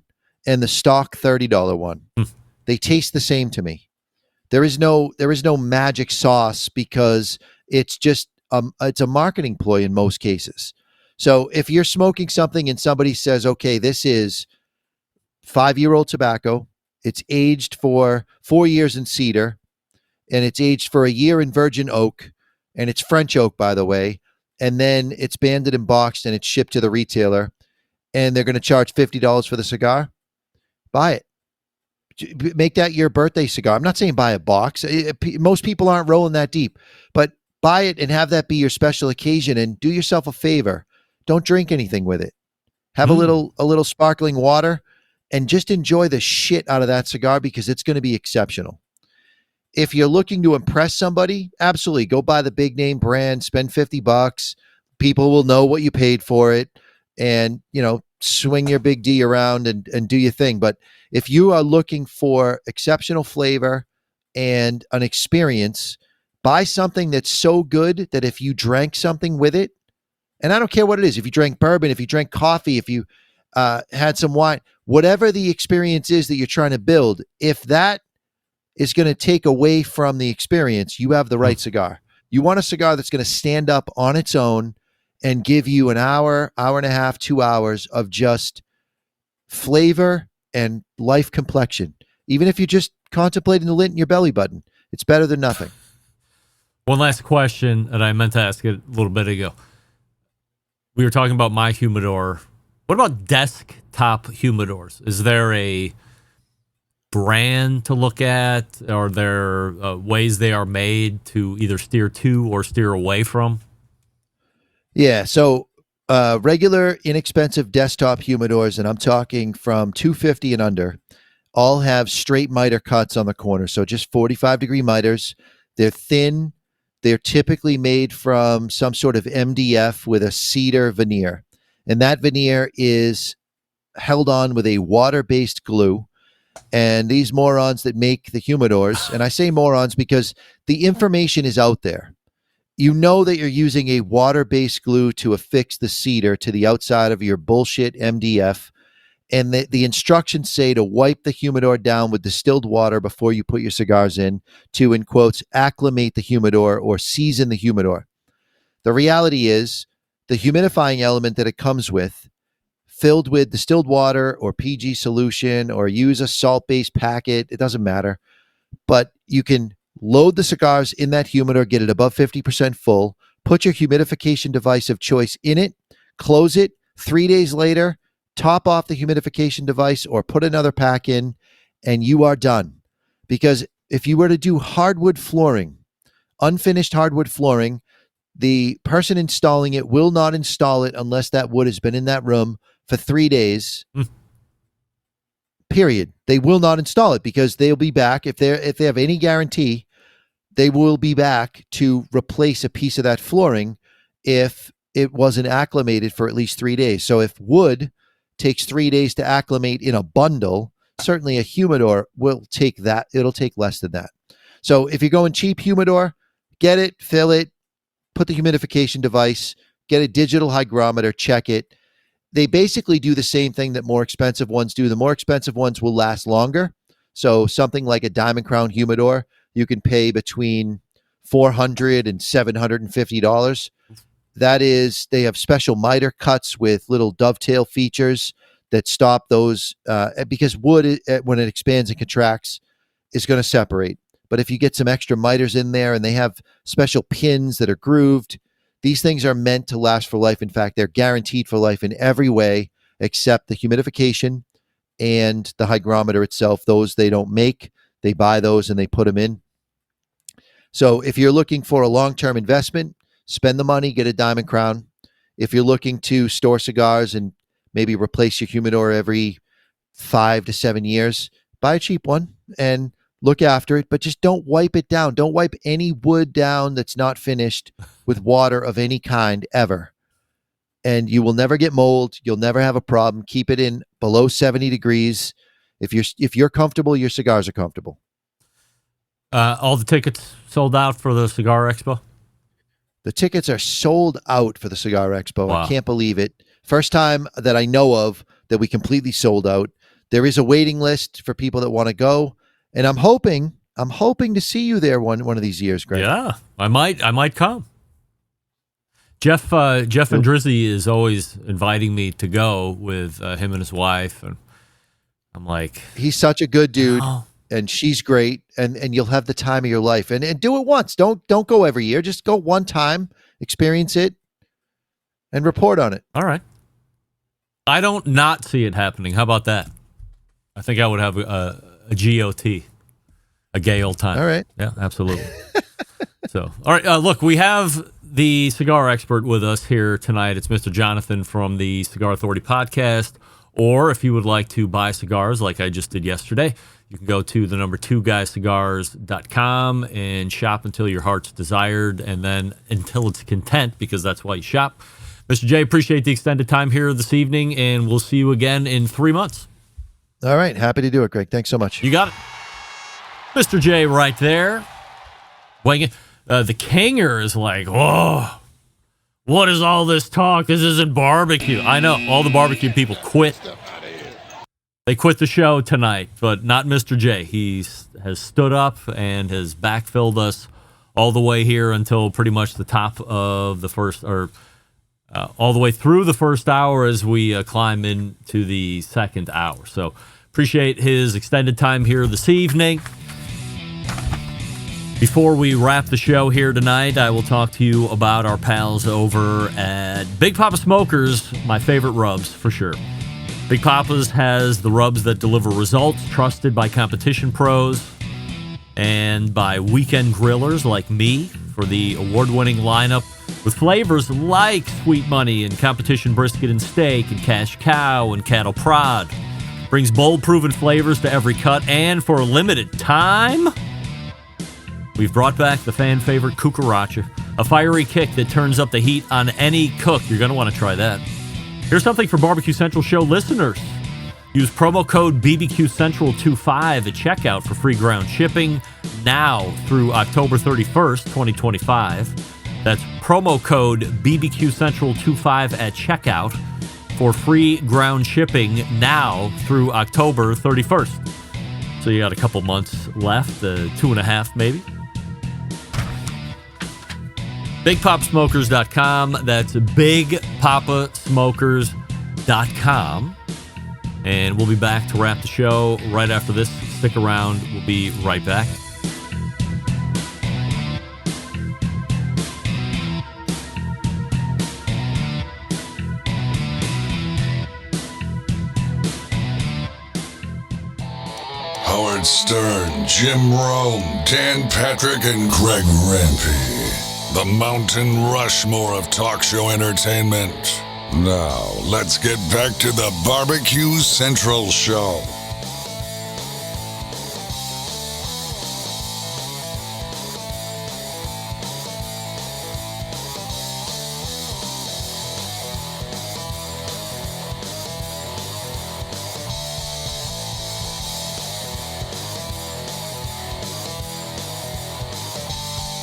and the stock $30 one. They taste the same to me. There is no magic sauce, because it's just it's a marketing ploy in most cases. So if you're smoking something and somebody says, okay, this is 5-year-old tobacco, it's aged for 4 years in cedar, and it's aged for a year in virgin oak, and it's French oak, by the way, and then it's banded and boxed and it's shipped to the retailer, and they're going to charge $50 for the cigar, buy it. Make that your birthday cigar. I'm not saying buy a box. Most people aren't rolling that deep, but buy it and have that be your special occasion, and do yourself a favor. Don't drink anything with it. Have a little sparkling water and just enjoy the shit out of that cigar, because it's going to be exceptional. If you're looking to impress somebody, absolutely go buy the big name brand, spend $50. People will know what you paid for it, and, swing your big D around and do your thing. But if you are looking for exceptional flavor and an experience, buy something that's so good that if you drank something with it, and I don't care what it is, if you drank bourbon, if you drank coffee, if you had some wine, whatever the experience is that you're trying to build, if that is going to take away from the experience, you have the right cigar. You want a cigar that's going to stand up on its own and give you an hour, hour and a half, 2 hours of just flavor and life complexion. Even if you're just contemplating the lint in your belly button, it's better than nothing. One last question that I meant to ask it a little bit ago. We were talking about my humidor. What about desktop humidors? Is there a brand to look at? Are there ways they are made to either steer to or steer away from? Yeah, so regular, inexpensive desktop humidors, and I'm talking from $250 and under, all have straight miter cuts on the corner. So just 45-degree miters. They're thin. They're typically made from some sort of MDF with a cedar veneer. And that veneer is held on with a water-based glue. And these morons that make the humidors, and I say morons because the information is out there. You know that you're using a water-based glue to affix the cedar to the outside of your bullshit MDF. And the instructions say to wipe the humidor down with distilled water before you put your cigars in to, in quotes, acclimate the humidor or season the humidor. The reality is the humidifying element that it comes with, filled with distilled water or PG solution, or use a salt-based packet, it doesn't matter. But you can load the cigars in that humidor, get it above 50% full, put your humidification device of choice in it, close it, 3 days later, top off the humidification device or put another pack in, and you are done. Because if you were to do hardwood flooring, unfinished hardwood flooring, the person installing it will not install it unless that wood has been in that room for 3 days. Period. They will not install it because they'll be back. If they have any guarantee, they will be back to replace a piece of that flooring if it wasn't acclimated for at least 3 days. So if wood takes 3 days to acclimate in a bundle, certainly a humidor will take that. It'll take less than that. So if you're going cheap humidor, get it, fill it, put the humidification device, get a digital hygrometer, check it. They basically do the same thing that more expensive ones do. The more expensive ones will last longer. So something like a Diamond Crown humidor, you can pay between $400 and $750. That is, they have special miter cuts with little dovetail features that stop those because wood, when it expands and contracts, is going to separate. But if you get some extra miters in there and they have special pins that are grooved, these things are meant to last for life. In fact, they're guaranteed for life in every way except the humidification and the hygrometer itself. Those they don't make. They buy those and they put them in. So if you're looking for a long-term investment, spend the money, get a Diamond Crown. If you're looking to store cigars and maybe replace your humidor every 5 to 7 years, buy a cheap one and look after it, but just don't wipe it down. Don't wipe any wood down that's not finished with water of any kind ever. And you will never get mold. You'll never have a problem. Keep it in below 70 degrees. If you're comfortable, your cigars are comfortable. All the tickets sold out for the Cigar Expo? The tickets are sold out for the Cigar Expo. Wow. I can't believe it. First time that I know of that we completely sold out. There is a waiting list for people that want to go. And I'm hoping to see you there one of these years, Greg. Yeah, I might come. Jeff and Drizzy is always inviting me to go with him and his wife, and I'm like, he's such a good dude, and she's great, and you'll have the time of your life. And do it once. Don't go every year. Just go one time, experience it, and report on it. All right. I don't not see it happening. How about that? I think I would have a GOT, a gay old time. All right. Yeah, absolutely. So, all right. Look, we have the cigar expert with us here tonight. It's Mr. Jonathan from the Cigar Authority Podcast. Or if you would like to buy cigars like I just did yesterday, you can go to the number 2guyscigars.com and shop until your heart's desired and then until it's content, because that's why you shop. Mr. J, appreciate the extended time here this evening, and we'll see you again in 3 months. All right. Happy to do it, Greg. Thanks so much. You got it. Mr. J right there. The Kinger is like, oh, what is all this talk? This isn't barbecue. I know. All the barbecue people quit. They quit the show tonight, but not Mr. J. He has stood up and has backfilled us all the way here until pretty much the top of the first, or all the way through the first hour as we climb into the second hour. So appreciate his extended time here this evening. Before we wrap the show here tonight, I will talk to you about our pals over at Big Papa Smokers, my favorite rubs for sure. Big Papa's has the rubs that deliver results, trusted by competition pros and by weekend grillers like me for the award-winning lineup with flavors like Sweet Money and competition brisket and steak and cash cow and cattle prod. Brings bold, proven flavors to every cut, and for a limited time, we've brought back the fan favorite Cucaracha, a fiery kick that turns up the heat on any cook. You're going to want to try that. Here's something for Barbecue Central show listeners. Use promo code BBQCentral25 at checkout for free ground shipping now through October 31st, 2025. That's promo code BBQCentral25 at checkout for free ground shipping now through October 31st. So you got a couple months left, 2.5 maybe. BigPopSmokers.com. That's BigPapaSmokers.com. And we'll be back to wrap the show right after this. Stick around. We'll be right back. Howard Stern, Jim Rome, Dan Patrick, and Greg Rempe. The Mountain Rushmore of talk show entertainment. Now, let's get back to the Barbecue Central Show.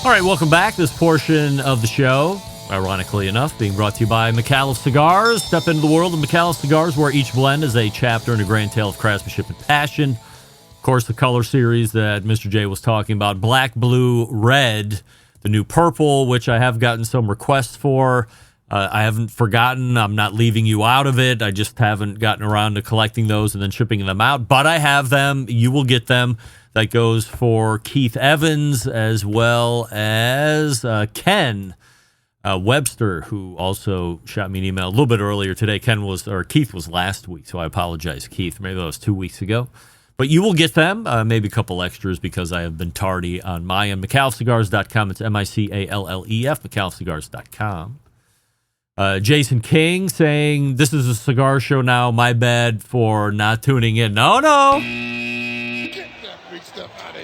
All right, welcome back. This portion of the show, ironically enough, being brought to you by McAuliffe Cigars. Step into the world of McAuliffe Cigars, where each blend is a chapter in a grand tale of craftsmanship and passion. Of course, the color series that Mr. J was talking about, black, blue, red, the new purple, which I have gotten some requests for. I haven't forgotten. I'm not leaving you out of it. I just haven't gotten around to collecting those and then shipping them out. But I have them. You will get them. That goes for Keith Evans as well as Ken Webster, who also shot me an email a little bit earlier today. Keith was last week, so I apologize, Keith. Maybe that was 2 weeks ago. But you will get them, maybe a couple extras because I have been tardy on my end. McAuliffeCigars.com. It's MICALLEF, McAuliffeCigars.com. Jason King saying, this is a cigar show now. My bad for not tuning in. No.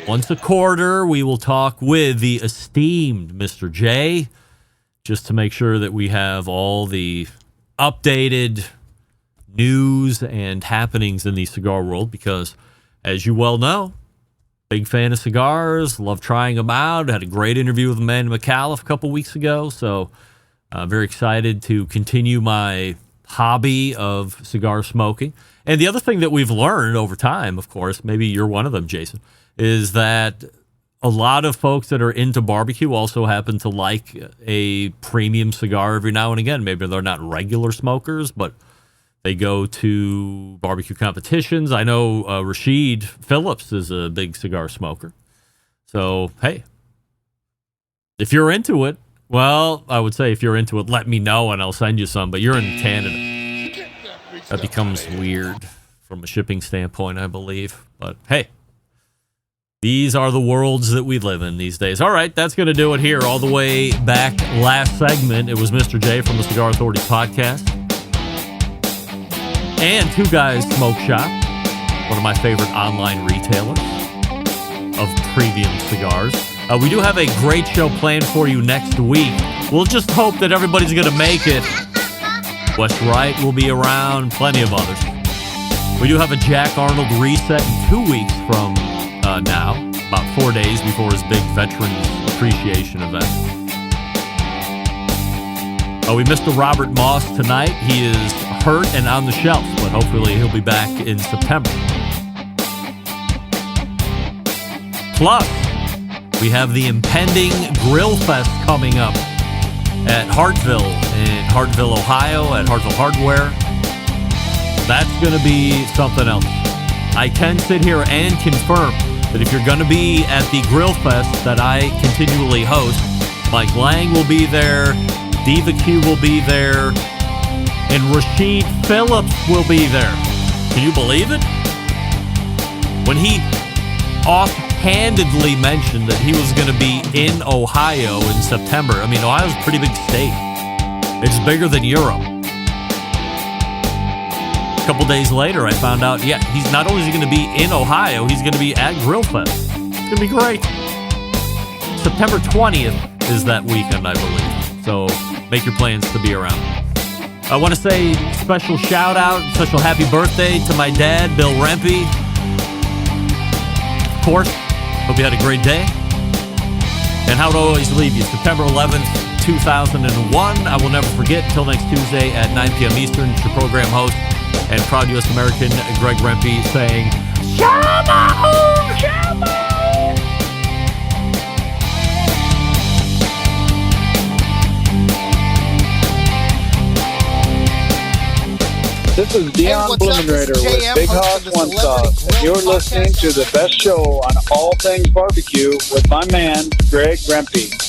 Once a quarter, we will talk with the esteemed Mr. J, just to make sure that we have all the updated news and happenings in the cigar world, because, as you well know, big fan of cigars, love trying them out. Had a great interview with Amanda McAuliffe a couple weeks ago, so very excited to continue my hobby of cigar smoking. And the other thing that we've learned over time, of course, maybe you're one of them, Jason, is that a lot of folks that are into barbecue also happen to like a premium cigar every now and again. Maybe they're not regular smokers, but they go to barbecue competitions. I know Rashid Phillips is a big cigar smoker. So, hey, if you're into it, well, I would say if you're into it, let me know and I'll send you some. But you're in Canada. That becomes weird from a shipping standpoint, I believe. But, hey. These are the worlds that we live in these days. All right, that's going to do it here. All the way back last segment, it was Mr. J from the Cigar Authority Podcast. And Two Guys Smoke Shop, one of my favorite online retailers of premium cigars. We do have a great show planned for you next week. We'll just hope that everybody's going to make it. Wes Wright will be around, plenty of others. We do have a Jack Arnold reset in 2 weeks from now, about 4 days before his big Veterans Appreciation event. We missed the Robert Moss tonight. He is hurt and on the shelf, but hopefully he'll be back in September. Plus, we have the impending Grill Fest coming up at Hartville in Hartville, Ohio, at Hartville Hardware. That's going to be something else. I can sit here and confirm that if you're going to be at the Grill Fest that I continually host, Mike Lang will be there, Diva Q will be there, and Rashid Phillips will be there. Can you believe it? When he offhandedly mentioned that he was going to be in Ohio in September, I mean, Ohio's a pretty big state. It's bigger than Europe. A couple days later, I found out, he's not only is he going to be in Ohio, he's going to be at Grill Fest. It's going to be great. September 20th is that weekend, I believe. So make your plans to be around. I want to say special shout out, special happy birthday to my dad, Bill Rempe. Of course, hope you had a great day. And how to always leave you, September 11th, 2001. I will never forget. Until next Tuesday at 9 p.m. Eastern, it's your program host and proud U.S. American Greg Rempe saying, Shalom! Shalom! This is Dion Blumenrader with Big Hoss One Sauce, and you're listening to the best show on all things barbecue with my man, Greg Rempe.